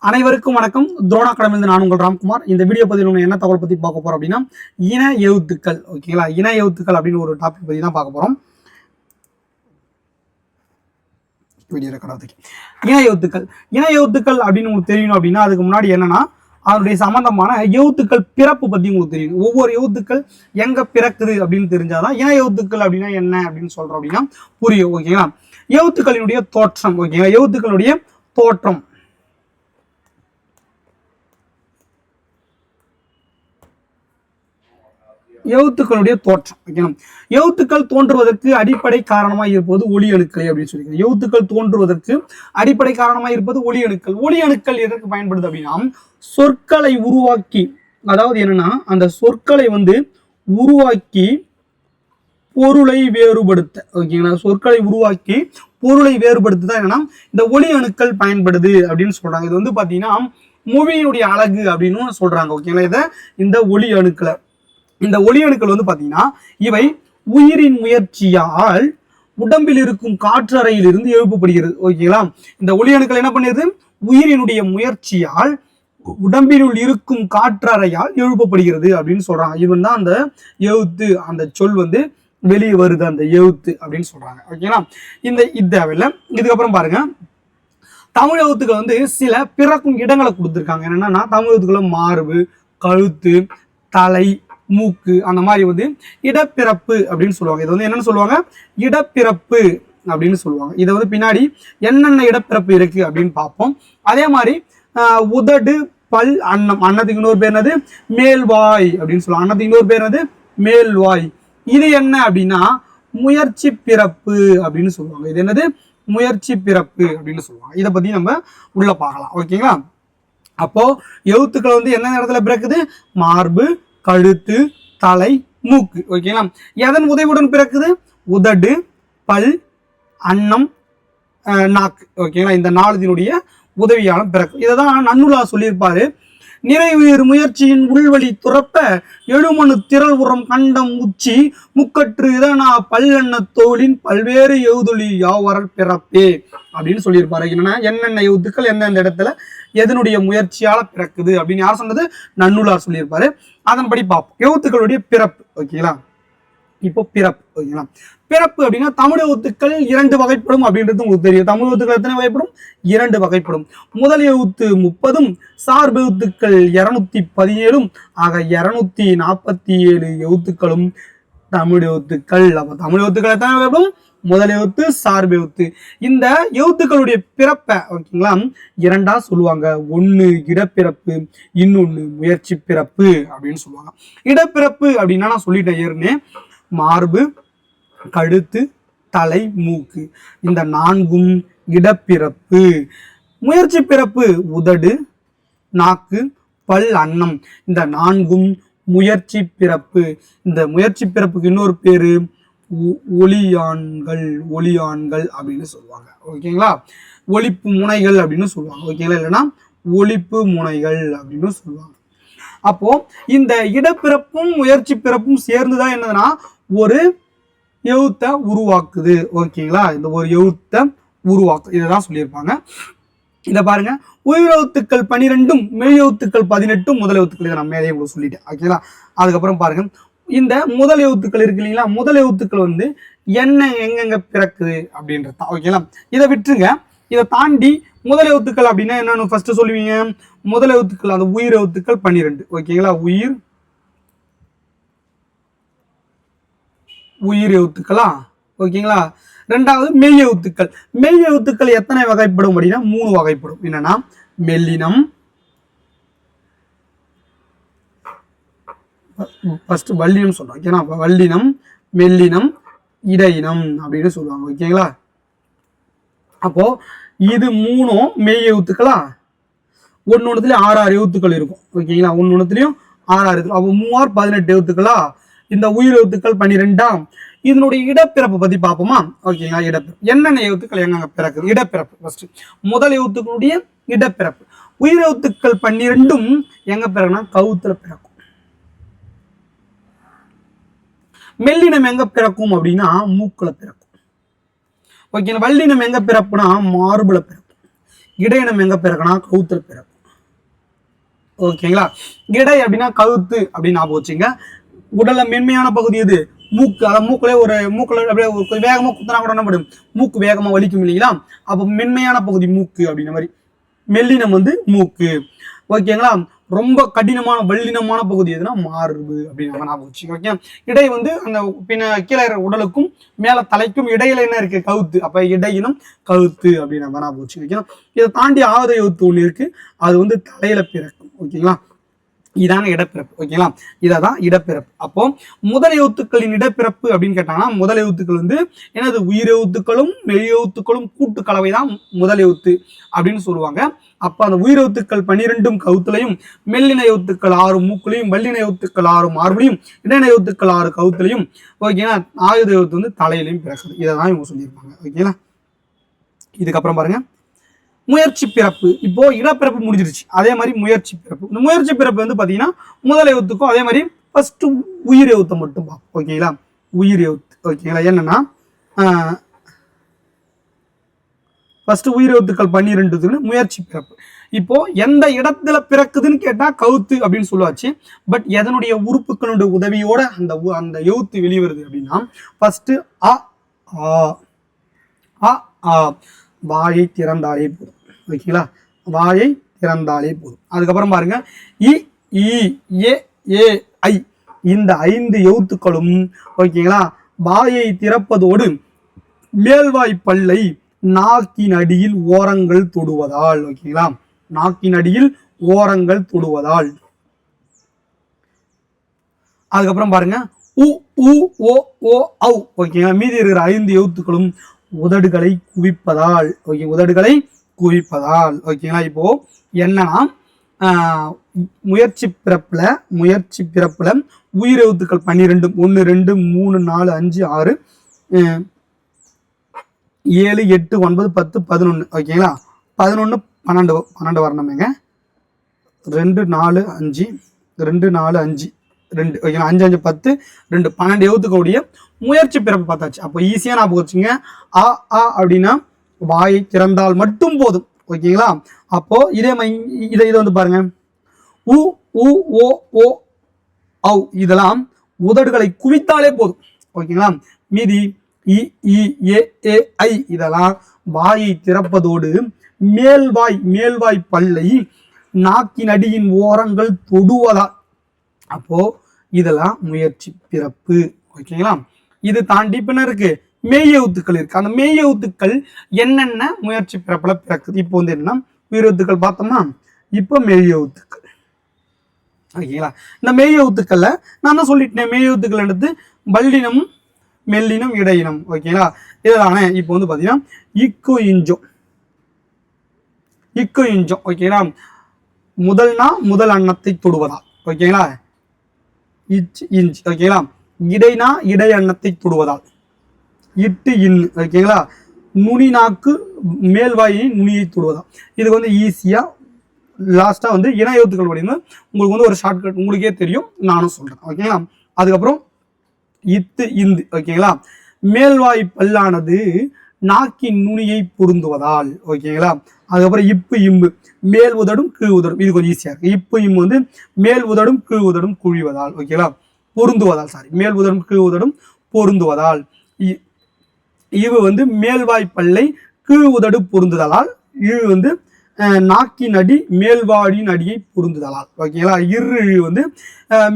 அனைவருக்கும் வணக்கம். துரோணா அகாடமியிலிருந்து நான் உங்கள் ராம்குமார். இந்த வீடியோ பதிவில் என்ன தகவல் பற்றி பார்க்க போறோம் அப்படின்னா, இன எழுத்துக்கள். ஓகேங்களா, இன எழுத்துக்கள் அப்படின்னு ஒரு டாபிக் பற்றி தான் பார்க்க போறோம். வீடியோ ரெக்கார்ட் இன எழுத்துக்கள். இன எழுத்துக்கள் அப்படின்னு உங்களுக்கு தெரியணும் அப்படின்னா, அதுக்கு முன்னாடி என்னன்னா, அதனுடைய சம்பந்தமான எழுத்துக்கள் பிறப்பு பத்தி உங்களுக்கு தெரியும். ஒவ்வொரு எழுத்துக்கள் எங்க பிறக்குது அப்படின்னு தெரிஞ்சாதான் இன எழுத்துக்கள் அப்படின்னா என்ன அப்படின்னு சொல்றோம் அப்படின்னா புரியும். ஓகேங்களா, எழுத்துக்களினுடைய தோற்றம். ஓகேங்களா, எழுத்துக்களுடைய தோற்றம். எழுத்துக்களுடைய தோற்றம். ஓகேங்களா, எழுத்துக்கள் தோன்றுவதற்கு அடிப்படை காரணமாக இருப்பது ஒளி அணுக்கள் அப்படின்னு சொல்லியிருக்கேன். எழுத்துக்கள் தோன்றுவதற்கு அடிப்படை காரணமாக இருப்பது ஒளி அணுக்கள். ஒளி அணுக்கள் எதற்கு பயன்படுது அப்படின்னா, சொற்களை உருவாக்கி, அதாவது என்னன்னா அந்த சொற்களை உருவாக்கி பொருளை வேறுபடுத்த. ஓகேங்களா, சொற்களை உருவாக்கி பொருளை வேறுபடுத்த தான் என்னன்னா இந்த ஒளி அணுக்கள் பயன்படுது அப்படின்னு சொல்றாங்க. இது பாத்தீங்கன்னா மொழியினுடைய அழகு அப்படின்னு சொல்றாங்க. ஓகேங்களா, இதை இந்த ஒளி அணுக்களை, இந்த ஒளி அணுக்கள் பாத்தீங்கன்னா இவை உயிரின் முயற்சியால் உடம்பில் இருக்கும் காற்றறையில் இருந்து எழுப்பப்படுகிறது. ஓகேங்களா, இந்த ஒளி அணுக்கள் என்ன பண்ணுது, உயிரினுடைய முயற்சியால் உடம்பினுள் இருக்கும் காற்றறையால் எழுப்பப்படுகிறது அப்படின்னு சொல்றாங்க. இவன் தான் அந்த எழுத்து, அந்த சொல் வெளியே வருது, அந்த எழுத்து அப்படின்னு சொல்றாங்க. ஓகேங்களா, தேவையில்லை. இதுக்கப்புறம் பாருங்க, தமிழ் எழுத்துக்கள் சில பிறக்கும் இடங்களை கொடுத்துருக்காங்க. என்னன்னா தமிழ் எழுத்துக்களை மார்பு, கழுத்து, தலை, மூக்கு, அந்த மாதிரி இடப்பிறப்பு அப்படின்னு சொல்லுவாங்க. இது என்னன்னு சொல்லுவாங்க, இடப்பிறப்பு அப்படின்னு சொல்லுவாங்க. இதை பின்னாடி என்னென்ன இடப்பிறப்பு இருக்கு அப்படின்னு பார்ப்போம். அதே மாதிரி உதடு, பல், அன்னம். அன்னத்துக்கு இன்னொரு பேர் என்னது, மேல்வாய் அப்படின்னு சொல்லுவாங்க. அன்னத்துக்கு இன்னொரு பேர் என்னது, மேல்வாய். இது என்ன அப்படின்னா முயற்சி பிறப்பு அப்படின்னு சொல்லுவாங்க. இது என்னது, முயற்சி பிறப்பு அப்படின்னு சொல்லுவாங்க. இதை பத்தி நம்ம உள்ள பார்க்கலாம். ஓகேங்களா, அப்போ எழுத்துக்கள் என்ன இடத்துல பிறக்குது, மார்பு, கழுத்து, தலை, மூக்கு. ஓகேங்களா, எதன் உதவியுடன் பிறக்குது, உதடு, பல், அன்னம், நாக்கு. ஓகேங்களா, இந்த நாலுதினுடைய உதவியாலும் பிறக்கும். இதைதான் நன்னூலார் சொல்லியிருப்பாரு. நிறைவேறு முயற்சியின் உள்வழி துறப்ப எழுமணு திரள் உரம் கண்டம் உச்சி முக்கற்று இதனா பல்லெண்ண தோளின் பல்வேறு எழுதுளி யாவரல் பிறப்பே அப்படின்னு சொல்லியிருப்பாரு. என்னென்ன எழுத்துக்கள் எந்தெந்த இடத்துல எதனுடைய முயற்சியால பிறக்குது அப்படின்னு யார் சொன்னது, நன்னூலார் சொல்லியிருப்பாரு. அதன்படி பார்ப்போம் எழுத்துக்களுடைய பிறப்பு. ஓகேங்களா, இப்போ பிறப்பு. ஓகேங்களா, பிறப்பு அப்படின்னா தமிழ் எழுத்துக்கள் 2 வகைப்படும் அப்படின்றது உங்களுக்கு தெரியும். தமிழ் எழுத்துக்கள் எத்தனை வகைப்படும், 2 வகைப்படும். முதல் எழுத்து 30, சார்பு எழுத்துக்கள் 217. ஆக 247 எழுத்துக்களும் தமிழ் எழுத்துக்கள். அப்ப தமிழ் எழுத்துக்கள் எத்தனை வகைப்படும், முதல் எழுத்து, சார்பு எழுத்து. இந்த எழுத்துக்களுடைய பிறப்பை ஓகேங்களா 2ஆ சொல்லுவாங்க. ஒண்ணு இடப்பிறப்பு, இன்னொன்னு முயற்சி பிறப்பு அப்படின்னு சொல்லுவாங்க. இடப்பிறப்பு அப்படின்னா நான் சொல்லிட்டேன் ஏற்கனவே, மார்பு, கழுத்து, தலை, மூக்கு, இந்த 4ம் இடப்பிறப்பு. முயற்சி பிறப்பு உதடு, நாக்கு, பல், அன்னம், இந்த 4ம் முயற்சி பிறப்பு. இந்த முயற்சி பிறப்புக்கு இன்னொரு பேரு ஒளியான்கள், ஒளியான்கள் அப்படின்னு சொல்லுவாங்க. ஓகேங்களா, ஒளிப்பு முனைகள் அப்படின்னு சொல்லுவாங்க. ஓகேங்களா, இல்லைன்னா ஒளிப்பு முனைகள் அப்படின்னு சொல்லுவாங்க. அப்போ இந்த இடப்பிறப்பும் முயற்சி பிறப்பும் சேர்ந்துதான் என்னதுன்னா ஒரு எழுத்தை உருவாக்குது. ஓகேங்களா, இந்த ஒரு எழுத்தை உருவாக்கு, இதைதான் சொல்லியிருப்பாங்க. இதை பாருங்க, உயிர் எழுத்துக்கள் 12, மெய் எழுத்துக்கள் 18, முதல் எழுத்துக்கள். இதை நான் மேலே உங்களுக்கு சொல்லிட்டேன். ஓகேங்களா, அதுக்கப்புறம் பாருங்க, இந்த முதல் எழுத்துக்கள் இருக்கு இல்லைங்களா, முதல் எழுத்துக்கள் என்ன எங்கெங்க பிறக்குது அப்படின்றது. ஓகேங்களா, இதை விட்டுருங்க. இதை தாண்டி முதல் எழுத்துக்கள் அப்படின்னா என்னன்னு ஃபர்ஸ்ட் சொல்லுவீங்க. முதல் எழுத்துக்கள் அந்த உயிர் எழுத்துக்கள் 12. ஓகேங்களா, உயிர் எழுத்துக்களா. ஓகேங்களா, ரெண்டாவது மெய் எழுத்துக்கள். மெய் எழுத்துக்கள் எத்தனை வகைப்படும் அப்படின்னா 3 வகைப்படும். என்னன்னா மெல்லினம், ஃபர்ஸ்ட் வல்லினம் சொல்றோம். ஓகேனா, வல்லினம், மெல்லினம், இடையினம் அப்படின்னு சொல்லுவாங்க. ஓகேங்களா, அப்போ இது 3ம் மெய் எழுத்துக்களா. ஒன்னொன்னுலயும் 6 எழுத்துக்கள் இருக்கும். ஓகேங்களா, ஒன்னொன்னுலயும் 6 எழுத்துக்கள். அப்போ 3 18 எழுத்துக்களா. இந்த உயிர் எழுத்துக்கள் 12. இதனுடைய இடப்பிறப்பு பத்தி பார்ப்போமா. ஓகேங்களா, இடப்பிறப்பு என்னென்ன எழுத்துக்கள் எங்க பிறக்குது. இடப்பிறப்பு ஃபர்ஸ்ட் முதல் எழுத்துக்களுடைய இடப்பிறப்பு. உயிர் எழுத்துக்கள் 12ம் எங்க பிறகுனா கவுத்துல பிறக்கும். மெல்லினம் எங்க பிறக்கும் அப்படின்னா மூக்குல பிறக்கும். ஓகேங்களா, வல்லினம் எங்க பிறப்புனா மார்புல பிறக்கும். இடையினம் எங்க பிறக்குனா கவுத்துல பிறக்கும். ஓகேங்களா. இடை அப்படின்னா கழுத்து அப்படின்னு ஞாபகம் வச்சுங்க. உடல்ல மென்மையான பகுதி எது? மூக்கு. அதான் மூக்குல அப்படியே வேகமா குத்துனா கூட என்ன பண்ணும்? மூக்கு வேகமா வலிக்கும் இல்லைங்களா? அப்போ மென்மையான பகுதி மூக்கு அப்படின்ற மாதிரி. மெல்லினம் வந்து மூக்கு. ஓகேங்களா. ரொம்ப கடினமான வல்லினமான பகுதி எதுனா மார்பு அப்படின்னு ஞாபகம் வச்சுங்க. ஓகே. இடை வந்து அந்த பின்ன கீழே உடலுக்கும் மேல தலைக்கும் இடையில என்ன இருக்கு? கழுத்து. அப்ப இடையினம் கழுத்து அப்படின்னு ஞாபகம் வச்சுங்க. ஓகேங்களா. இதை தாண்டி ஆயுத எழுத்து ஒண்ணு இருக்கு. அது வந்து தலையில பிறக்கும். ஓகேங்களா. இதான இடப்பிறப்பு. ஓகேங்களா. இதான் இடப்பிறப்பு. அப்போ முதல் எழுத்துக்களின் இடப்பிறப்பு அப்படின்னு கேட்டாங்கன்னா முதல் எழுத்துக்கள் வந்து என்னது? உயிர் எழுத்துக்களும் மெய் எழுத்துக்களும் கூட்டு கலவை தான் முதல் எழுத்து அப்படின்னு சொல்லுவாங்க. அப்ப அந்த உயிர் எழுத்துக்கள் 12 கவுத்துலையும், மெல்லின எழுத்துக்கள் 6 மூக்குலையும், வல்லின எழுத்துக்கள் 6 மார்புலையும், இடையின எழுத்துக்கள் 6 கவுத்துலையும், ஓகேங்களா, ஆயுத எழுத்து வந்து தலையிலையும் பிறக்குது. இதை தான் இவங்க சொல்லியிருப்பாங்க. ஓகேங்களா. இதுக்கப்புறம் பாருங்க, முயற்சி பிறப்பு. இப்போ இடப்பிறப்பு முடிஞ்சிருச்சு. அதே மாதிரி முயற்சி பிறப்பு. இந்த முயற்சி பிறப்பு வந்து பாத்தீங்கன்னா முதல் எழுத்துக்கும் அதே மாதிரி ஃபர்ஸ்ட் உயிர் எழுத்தை மட்டும் பார்ப்போம். ஓகேங்களா. உயிர் எழுத்து. ஓகேங்களா. என்னன்னா ஃபர்ஸ்ட் உயிர் எழுத்துக்கள் 12 முயற்சி பிறப்பு. இப்போ எந்த இடத்துல பிறக்குதுன்னு கேட்டா கவுத்து அப்படின்னு சொல்லுவாச்சு. பட் எதனுடைய உறுப்புகளுடைய உதவியோட அந்த எழுத்து வெளிவருது அப்படின்னா ஃபர்ஸ்ட் அ ஆ வாயை திறந்தாலே போதும். ஓகேங்களா. வாயை திறந்தாலே போதும். அதுக்கப்புறம் பாருங்க இ ஏ ஏ ஐ. இந்த 5 எழுத்துக்களும் ஓகேங்களா வாயை திறப்பதோடு மேல்வாய் பல்லை நாக்கின் அடியில் ஓரங்கள் தொடுவதால். ஓகேங்களா. நாக்கின் அடியில் ஓரங்கள் தொடுவதால். அதுக்கப்புறம் பாருங்க உ உ ஓ ஓ ஔ. ஓகேங்களா. மீதி இருக்கிற 5 எழுத்துக்களும் உதடுகளை குவிப்பதால். ஓகே. உதடுகளை குவிப்பதால். ஓகேங்களா. இப்போ என்னன்னா முயற்சி பிறப்புல உயிர் எழுத்துக்கள் 12 1 2 3 4 5 6 7 8 9 10 11. ஓகேங்களா. 11 12 வரணுமேங்க. 2 4 5 2 4 5 2. ஓகேங்களா. 5 5 10 2 12 எழுத்துக்களுடைய முயற்சி பிறப்பு பார்த்தாச்சு. அப்போ ஈஸியா நான் போச்சுங்க. ஆ அப்படின்னா வாயை திறந்தால் மட்டும் போதும். ஓகேங்களா. அப்போ இதே இதை வந்து பாருங்க உ உ ஓ ஓ ஔ. இதெல்லாம் உதடுகளை குவித்தாலே போதும். ஓகேங்களா. மீதி இ ஏ ஏ ஐ இதெல்லாம் வாயை திறப்பதோடு மேல்வாய் பல்லை நாக்கின் அடியின் ஓரங்கள் தொடுவதால். அப்போ இதெல்லாம் முயற்சி பிறப்பு. ஓகேங்களா. இது தாண்டி பின்ன இருக்கு மெய் எழுத்துக்கள் இருக்கு. அந்த மெய் எழுத்துக்கள் என்னென்ன முயற்சி பிறப்புல பிறக்குது? இப்போ வந்து என்னன்னா உயிர் எழுத்துக்கள் பார்த்தோம்னா இப்போ மெய் எழுத்துக்கள். ஓகேங்களா. இந்த மெய் எழுத்துக்கள்ல நான் தான் சொல்லிட்டேன். மெய் எழுத்துக்கள் எடுத்து வல்லினம் மெல்லினம் இடையினம். ஓகேங்களா. இதுதானே இப்போ வந்து பாத்தீங்கன்னா இக்கு இஞ்சம். ஓகேங்களா. முதல் அன்னத்தை தொடுவதா. ஓகேங்களா. இஞ்ச். ஓகேங்களா. இடைனா இடை அன்னத்தை தொடுவதால். இட்டு இன். ஓகேங்களா. நுனி நாக்கு மேல்வாயின் நுனியை தொடுவதால். இதுக்கு வந்து ஈஸியா லாஸ்டா வந்து இன எழுத்துக்கள் படிக்கும். உங்களுக்கு வந்து ஒரு ஷார்ட்கட் உங்களுக்கே தெரியும், நானும் சொல்றேன். ஓகேங்களா. அதுக்கப்புறம் இத்து இந்து. ஓகேங்களா. மேல்வாய் பல்லானது நாக்கின் நுனியை பொருந்துவதால். ஓகேங்களா. அதுக்கப்புறம் இப்பு இம்பு. மேல் உதடும் கீழ் உதடும். இது கொஞ்சம் ஈஸியா இருக்கு. இப்பு இம்பு வந்து மேல் உதடும் கீழ் உதடும் குழிவதால். ஓகேங்களா. பொருந்துவதால். சாரி, மேல் உதடும் கீழ் உதடும் பொருந்துவதால். இவு வந்து மேல்வாய் பல்லை கீழ் உதடு பொருந்துதலால். இழு வந்து நாக்கின் அடி மேல்வாயின் அடியை பொருந்துதலால். ஓகேங்களா. இரு வந்து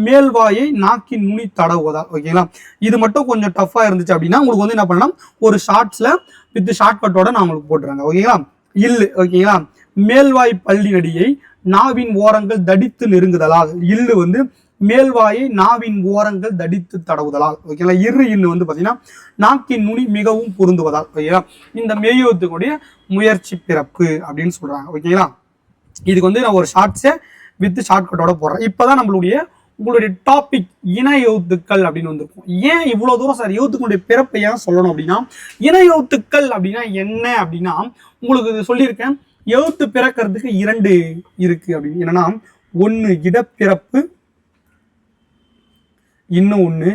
மேல்வாயை நாக்கின் நுனி தடவுவதால். ஓகேங்களா. இது மட்டும் கொஞ்சம் டஃபா இருந்துச்சு அப்படின்னா உங்களுக்கு வந்து என்ன பண்ணலாம், ஒரு ஷார்ட்ஸ்ல வித் ஷார்ட்கட்டோட நான் உங்களுக்கு போட்டுறாங்க. ஓகேங்களா. இல்லு. ஓகேங்களா. மேல்வாய் பல்லின் அடியை நாவின் ஓரங்கள் தடித்து நெருங்குதலால். இல்லு வந்து மேல்வாயை நாவின் ஓரங்கள் தடித்து தடவுதலால். ஓகேங்களா. இன்னு வந்து பாத்தீங்கன்னா நாக்கின் நுனி மிகவும் பொருந்துவதால். ஓகேங்களா. இந்த மெய்யெழுத்துக்குடைய முயற்சி பிறப்பு அப்படின்னு சொல்றாங்க. ஓகேங்களா. இதுக்கு வந்து நான் ஒரு ஷார்ட்ஸை வித் ஷார்ட்கட்டோட போடுறேன். இப்பதான் உங்களுடைய டாபிக் இன எழுத்துக்கள் அப்படின்னு வந்திருக்கும். ஏன் இவ்வளவு தூரம் சார் எழுத்துக்களுடைய பிறப்பை ஏன் சொல்லணும் அப்படின்னா, இன எழுத்துக்கள் அப்படின்னா என்ன அப்படின்னா உங்களுக்கு சொல்லியிருக்கேன். எழுத்து பிறக்கிறதுக்கு 2 இருக்கு அப்படின்னு. என்னன்னா ஒன்னு இடப்பிறப்பு, இன்னொன்னு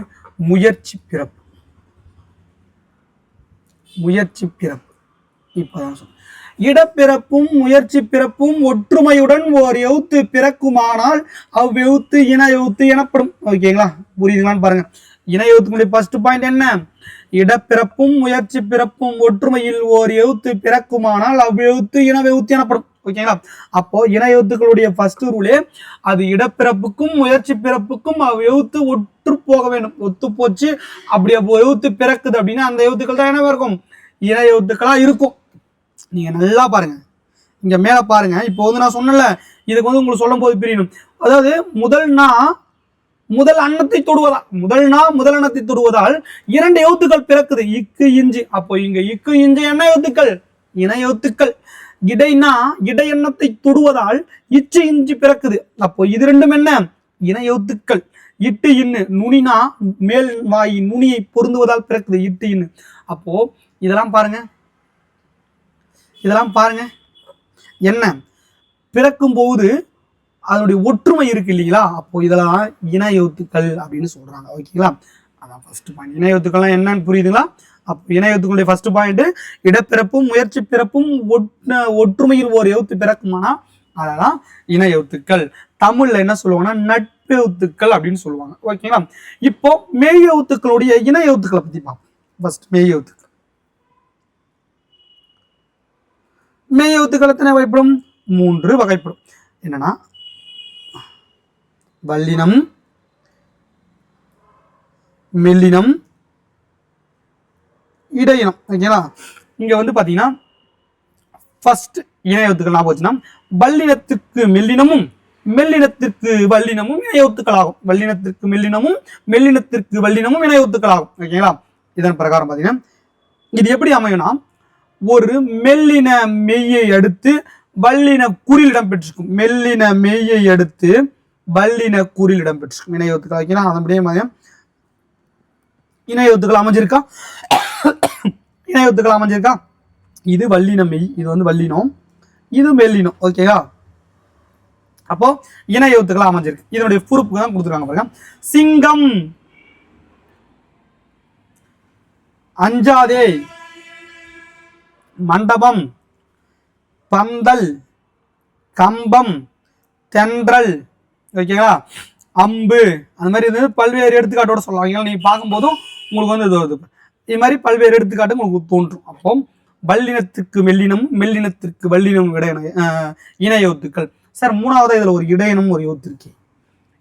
முயற்சி பிறப்பு. இப்பதான் சொல்றேன். இடப்பிறப்பும் முயற்சி பிறப்பும் ஒற்றுமையுடன் ஓர் எழுத்து பிறக்குமானால் அவ்வெழுத்து இன எழுத்து எனப்படும். ஓகேங்களா, புரியுதுங்களான்னு பாருங்க. இன எழுத்துக்களுடைய ஃபர்ஸ்ட் பாயிண்ட் என்ன? இடப்பிறப்பும் முயற்சி பிறப்பும் ஒற்றுமையில் ஓர் எழுத்து பிறக்குமானால் அவ்வெழுத்து இன எழுத்து எனப்படும். ஓகேங்களா, அப்போ இன எழுத்துக்களுடைய ஃபர்ஸ்ட் ரூலே அது இடப்பிறப்புக்கும் முயற்சி பிறப்புக்கும் எழுத்து ஒற்று போக வேண்டும். ஒத்து போச்சு அப்படி எழுத்து பிறக்குது அப்படின்னா அந்த எழுத்துக்கள் தான் என்னவா இருக்கும்? இன எழுத்துக்களா இருக்கும். நீங்க நல்லா பாருங்க, இங்க மேல பாருங்க. இப்போ வந்து நான் சொன்னல, இதுக்கு வந்து உங்களுக்கு சொல்லும் போது பிரியணும். அதாவது முதல் அன்னத்தை தொடுவதால் முதல் அன்னத்தை தொடுவதால் 2 எழுத்துக்கள் பிறக்குது, இக்கு இஞ்சு. அப்போ இங்க இக்கு இஞ்சு என்ன எழுத்துக்கள்? இன எழுத்துக்கள். இடைனா இடை எண்ணத்தை தொடுவதால் இச்சு இஞ்சி பிறக்குது. அப்போ இது ரெண்டும் என்ன? இன எழுத்துக்கள். இட்டு இன்னு நுனினா மேல் வாய் நுனியை பொருந்துவதால் பிறக்குது, இட்டு இன்னு. அப்போ இதெல்லாம் பாருங்க என்ன பிறக்கும் போது அதனுடைய ஒற்றுமை இருக்கு இல்லைங்களா? அப்போ இதெல்லாம் இன எழுத்துக்கள் அப்படின்னு சொல்றாங்க. ஓகேங்களா, அதான் ஃபர்ஸ்ட் பாயிண்ட். இன எழுத்துக்கள்லாம் என்னன்னு புரியுதுங்களா? அப்போ இன எழுத்துக்களுடைய ஃபர்ஸ்ட் பாயிண்ட் இடப்பிறப்பும் முயற்சி பிறப்பும் ஒற்றுமையில் ஒரு எழுத்து பிறக்குமானா அதெல்லாம் இன எழுத்துக்கள். தமிழ்ல என்ன சொல்லுவாங்கன்னா நட்பு எழுத்துக்கள் அப்படின்னு சொல்லுவாங்க. ஓகேங்களா, இப்போ மெய் எழுத்துக்களுடைய இன எழுத்துக்களை பத்தி பார்ப்போம். ஃபர்ஸ்ட் மெய் எழுத்துக்கள். மெய் எழுத்துக்கள் எத்தனை வகைப்படும்? 3 வகைப்படும். என்னன்னா வல்லினம், மெல்லினம், இடையினம். ஓகேங்களா, இங்க வந்து பாத்தீங்கன்னா ஃபர்ஸ்ட் இன எழுத்துக்கள் ஞாபகம் வச்சுன்னா வல்லினத்திற்கு மெல்லினமும் மெல்லினத்திற்கு வல்லினமும் இன எழுத்துக்களாகும். வல்லினத்திற்கு மெல்லினமும் மெல்லினத்திற்கு வல்லினமும் இன எழுத்துக்களாகும். ஓகேங்களா, இதன் பிரகாரம் பாத்தீங்கன்னா இது எப்படி அமையும்னா ஒரு மெல்லின மெய்யை அடுத்து வல்லின குறில் இடம் பெற்றிருக்கும். மெல்லின மெய்யை அடுத்து வல்லின குறில் இடம் பெற்றிருக்கும் இன எழுத்துக்கள். ஓகேங்களா, அதன்படியே இன எழுத்துக்கள் அமைஞ்சிருக்கா? இன எழுத்துக்கள் அமைஞ்சிருக்கா? இது வல்லின மெய், இது வந்து வல்லினம், இது மெல்லினம். ஓகேங்களா, அப்போ இன எழுத்துக்கள் அமைஞ்சிருக்கு. இதனுடைய பொறுப்பு தான் கொடுத்துருக்காங்க பாருங்க. சிங்கம், அஞ்சாதே, மண்டபம், பந்தல், கம்பம், தென்றல். ஓகேங்களா, அம்பு, அந்த மாதிரி இது பல்வேறு எடுத்துக்காட்டோட சொல்லலாம். நீங்க பார்க்கும்போதும் உங்களுக்கு வந்து இது மாதிரி பல்வேறு எடுத்துக்காட்டு உங்களுக்கு தோன்றும். அப்போ வல்லினத்துக்கு மெல்லினமும் மெல்லினத்திற்கு வல்லினமும் இன எழுத்துக்கள். சார், மூணாவது இதுல ஒரு இடையனம் ஒரு எழுத்து இருக்கு.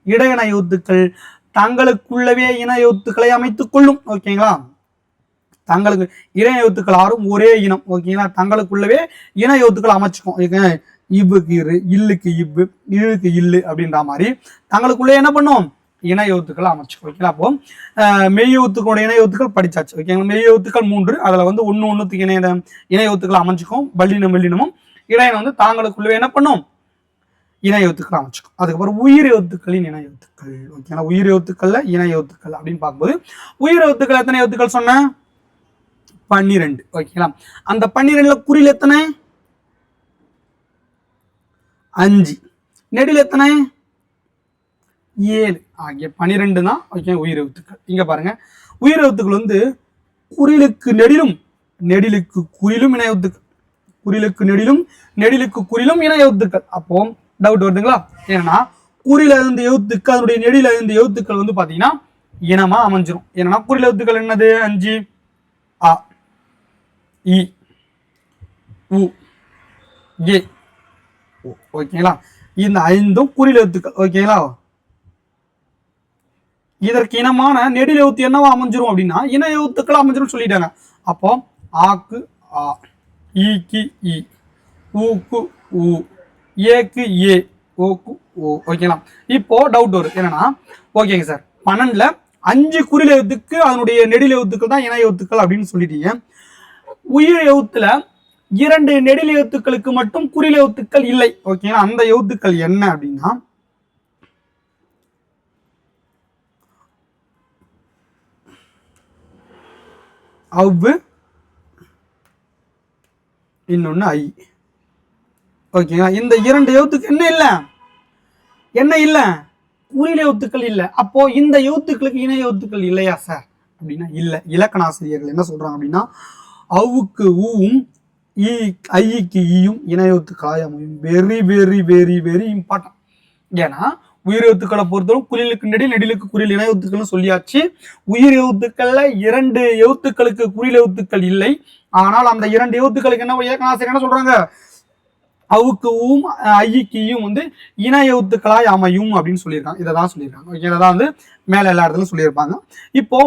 இடையன எழுத்துக்கள் தங்களுக்குள்ளவே இன எழுத்துக்களை அமைத்துக் கொள்ளும். ஓகேங்களா, தங்களுக்கு இன எழுத்துக்கள் ஆறும் ஒரே இனம். ஓகேங்களா, தங்களுக்குள்ளவே இன எழுத்துக்கள் அமைச்சுக்கும். இவ்வுக்கு இரு, இல்லுக்கு இவ்வு, இழுக்கு இல்லு அப்படின்ற மாதிரி தங்களுக்குள்ளே என்ன பண்ணும்? இன எழுத்துக்களை அமைச்சுக்கும். ஓகேங்களா, அப்போ மெய் எழுத்துக்களோட இன எழுத்துக்கள் படிச்சாச்சு. ஓகேங்களா, மெய் எழுத்துக்கள் 3, அதுல வந்து ஒன்றுக்கு இன எழுத்துக்களை அமைச்சுக்கும். வல்லினம் மெல்லினமும். இடையினம் வந்து தாங்களுக்குள்ளவே என்ன பண்ணும்? இன எழுத்துக்கள் அமைச்சுக்கும். அதுக்கப்புறம் உயிர் எழுத்துக்களின் இன எழுத்துக்கள். ஓகேங்களா, உயிர் எழுத்துக்கள்ல இன எழுத்துக்கள் அப்படின்னு பார்க்கும்போது உயிர் எழுத்துக்கள் எத்தனை எழுத்துக்கள் சொன்ன? 12. ஓகேங்களா, அந்த 12ல குறில் எத்தனை? 5. நெடில் எத்தனை? 7 ஆகிய 12 தான். ஓகே, உயிர் எழுத்துக்கள். இங்க பாருங்க, உயிர் எழுத்துக்கள் வந்து குறிலுக்கு நெடிலும் நெடிலுக்கு குறிலும் இன எழுத்துக்கள். குறிலுக்கு நெடிலும் நெடிலுக்கு குறிலும் இன எழுத்துக்கள். அப்போ டவுட் வருதுங்களா? ஏன்னா குறில இருந்து எழுத்துக்கள் அதனுடைய நெடில இருந்து எழுத்துக்கள் வந்து பாத்தீங்கன்னா இனமா அமைஞ்சிரும். ஏன்னா குறில் எழுத்துக்கள் என்னது? 5 அ, இ, உ, ஏ. ஓகேங்களா, இந்த 5ம் குறில் எழுத்துக்கள். ஓகேங்களா, இதற்கு இனமான நெடில் எழுத்து என்னவா அமைஞ்சிரும் அப்படின்னா இன எழுத்துக்கள் அமைஞ்சிரும் சொல்லிட்டாங்க. அப்போ ஆக்கு ஆ, ஈக்கு இ, ஊக்கு ஊ, ஏக்கு ஏ, ஓக்கு ஓ. ஓகேங்களா, இப்போ டவுட் வரும் என்னன்னா, ஓகேங்க சார், 12ல 5 குறில் எழுத்துக்கு அதனுடைய நெடில் எழுத்துக்கள் தான் இன எழுத்துக்கள் அப்படின்னு சொல்லிட்டீங்க. உயிர் எழுத்துல 2 நெடில் எழுத்துக்களுக்கு மட்டும் குறில் எழுத்துக்கள் இல்லை. ஓகேங்களா, அந்த எழுத்துக்கள் என்ன அப்படின்னா அவ்வு, இன்னொன்னு ஐ. ஓகேங்களா, இந்த 2 எழுத்துக்கு என்ன இல்ல? குறில் எழுத்துக்கள் இல்ல. அப்போ இந்த எழுத்துக்களுக்கு இணை எழுத்துக்கள் இல்லையா சார் அப்படின்னா இல்ல. இலக்கணாசிரியர்கள் என்ன சொல்றாங்க அப்படின்னா அவுக்கு ஊவும் ஐக்கு ஈயும் இணையெழுத்துக்களாய் அமையும். Very very very very important. ஏன்னா உயிர் எழுத்துக்களை பொறுத்தவரை குறிலுக்கு நெடில், நெடிலுக்கு குறில் இணை எழுத்துக்கள்னு சொல்லியாச்சு. உயிர் எழுத்துக்கள்ல 2 எழுத்துக்களுக்கு குறில் எழுத்துக்கள் இல்லை. ஆனால் அந்த 2 எழுத்துக்களுக்கு என்ன சொல்றாங்க, அவுக்கு ஊம் ஐக்கு ஈயும் வந்து இணை எழுத்துக்களாய் அமையும் அப்படின்னு சொல்லியிருக்காங்க. இதை தான் சொல்லியிருக்காங்க. ஓகே, இதை தான் வந்து மேல எல்லா இடத்துலையும் சொல்லியிருப்பாங்க. இப்போ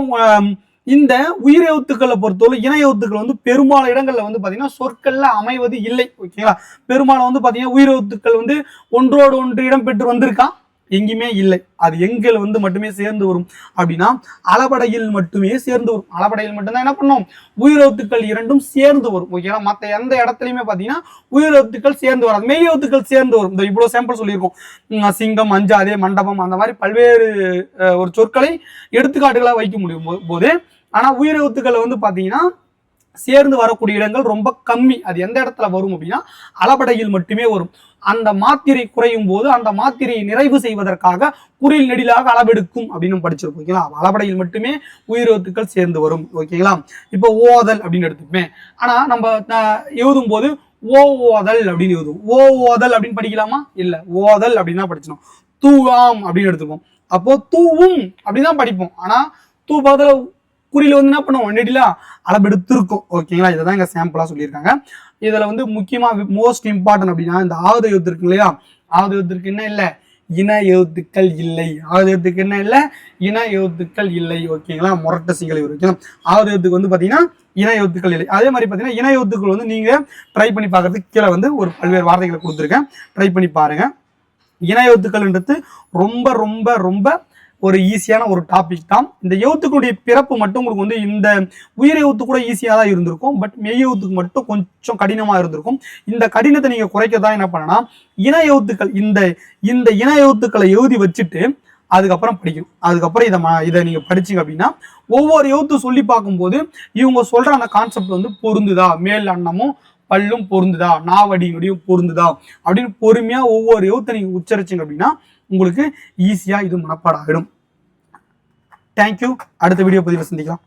இந்த உயிர் எழுத்துக்களை பொறுத்தவரை இணை எழுத்துக்கள் வந்து பெரும்பாலான இடங்கள்ல வந்து பாத்தீங்கன்னா சொற்கள்ல அமைவது இல்லை. ஓகேங்களா, பெரும்பாலும் வந்து பாத்தீங்கன்னா உயிர் எழுத்துக்கள் வந்து ஒன்றோடு ஒன்று இடம்பெற்று வந்திருக்கா, எங்கேயுமே இல்லை. அது எங்கள் வந்து மட்டுமே சேர்ந்து வரும் அப்படின்னா அளபடையில் மட்டுமே சேர்ந்து வரும். அளபடையில் மட்டும்தான் என்ன பண்ணும், உயிரெழுத்துக்கள் 2ம் சேர்ந்து வரும். ஓகேங்களா, மற்ற எந்த இடத்துலையுமே பார்த்தீங்கன்னா உயிரெழுத்துக்கள் சேர்ந்து வராது, மெய் எழுத்துக்கள் சேர்ந்து வரும். இந்த இவ்வளோ சாம்பிள் சொல்லியிருக்கோம். சிங்கம், அஞ்சாதே, மண்டபம், அந்த மாதிரி பல்வேறு ஒரு சொற்களை எடுத்துக்காட்டுகளாக வைக்க முடியும் போது, ஆனால் உயிரெழுத்துக்கள் வந்து பார்த்தீங்கன்னா சேர்ந்து வரக்கூடிய இடங்கள் ரொம்ப கம்மி. அது எந்த இடத்துல வரும் அப்படின்னா அளபடையில் மட்டுமே வரும். அந்த மாத்திரை குறையும் போது அந்த மாத்திரையை நிறைவு செய்வதற்காக குறில் நெடிலாக அளவெடுக்கும் அப்படின்னு படிச்சிருக்கோம். ஓகேங்களா, அளபடையில் மட்டுமே உயிரெழுத்துக்கள் சேர்ந்து வரும். ஓகேங்களா, இப்போ ஓதல் அப்படின்னு எடுத்துப்பேன். ஆனா நம்ம எழுதும் போது ஓதல் அப்படின்னு எழுதுவோம். ஓதல் அப்படின்னு படிக்கலாமா? இல்ல, ஓதல் அப்படின்னா படிச்சோம். தூவாம் அப்படின்னு எடுத்துப்போம். அப்போ தூவும் அப்படிதான் படிப்போம். ஆனா தூ பதில குறியில வந்து என்ன பண்ணுவோம், நெடிலா அளவெடுத்திருக்கும். ஓகேங்களா, இதை தான் இங்க சாம்பிளா சொல்லியிருக்காங்க. இதுல வந்து முக்கியமா மோஸ்ட் இம்பார்ட்டன்ட் அப்படின்னா இந்த ஆவது எழுத்து இருக்கு இல்லையா, ஆவது எழுத்துக்கு என்ன இல்லை, இன எழுத்துக்கள் இல்லை. ஆவது எழுத்துக்கு என்ன இல்லை, இன எழுத்துக்கள் இல்லை. ஓகேங்களா, முரட்ட சிங்களை ஓகேங்களா, ஆவது எழுத்துக்கு வந்து பாத்தீங்கன்னா இன எழுத்துக்கள் இல்லை. அதே மாதிரி பாத்தீங்கன்னா இன எழுத்துக்கள் வந்து நீங்க ட்ரை பண்ணி பார்க்கறதுக்கு கீழே வந்து ஒரு பல்வேறு வார்த்தைகளை கொடுத்துருக்கேன், ட்ரை பண்ணி பாருங்க. இன எழுத்துக்கள்ன்றது ரொம்ப ரொம்ப ரொம்ப ஒரு ஈஸியான ஒரு டாபிக் தான். இந்த எழுத்துக்களுடைய பிறப்பு மட்டும் உங்களுக்கு வந்து இந்த உயிர் எழுத்து கூட ஈஸியாக தான் இருந்திருக்கும், பட் மெய் எழுத்துக்கு மட்டும் கொஞ்சம் கடினமாக இருந்திருக்கும். இந்த கடினத்தை நீங்கள் குறைக்க தான் என்ன பண்ணனா, இன எழுத்துக்கள் இந்த இன எழுத்துக்களை எழுதி வச்சுட்டு அதுக்கப்புறம் படிக்கணும். அதுக்கப்புறம் இதை நீங்கள் படிச்சிங்க அப்படின்னா ஒவ்வொரு எழுத்து சொல்லி பார்க்கும்போது இவங்க சொல்கிற அந்த கான்செப்ட் வந்து பொருந்துதா, மேல் அன்னமும் பல்லும் பொருந்துதா, நாவடியும் பொருந்துதா அப்படின்னு பொறுமையாக ஒவ்வொரு எழுத்தை நீங்கள் உச்சரிச்சிங்க அப்படின்னா உங்களுக்கு ஈஸியாக இது மனப்பாடம் ஆகிடும். தேங்க்யூ. அடுத்த வீடியோ பதிவில் சந்திக்கலாம்.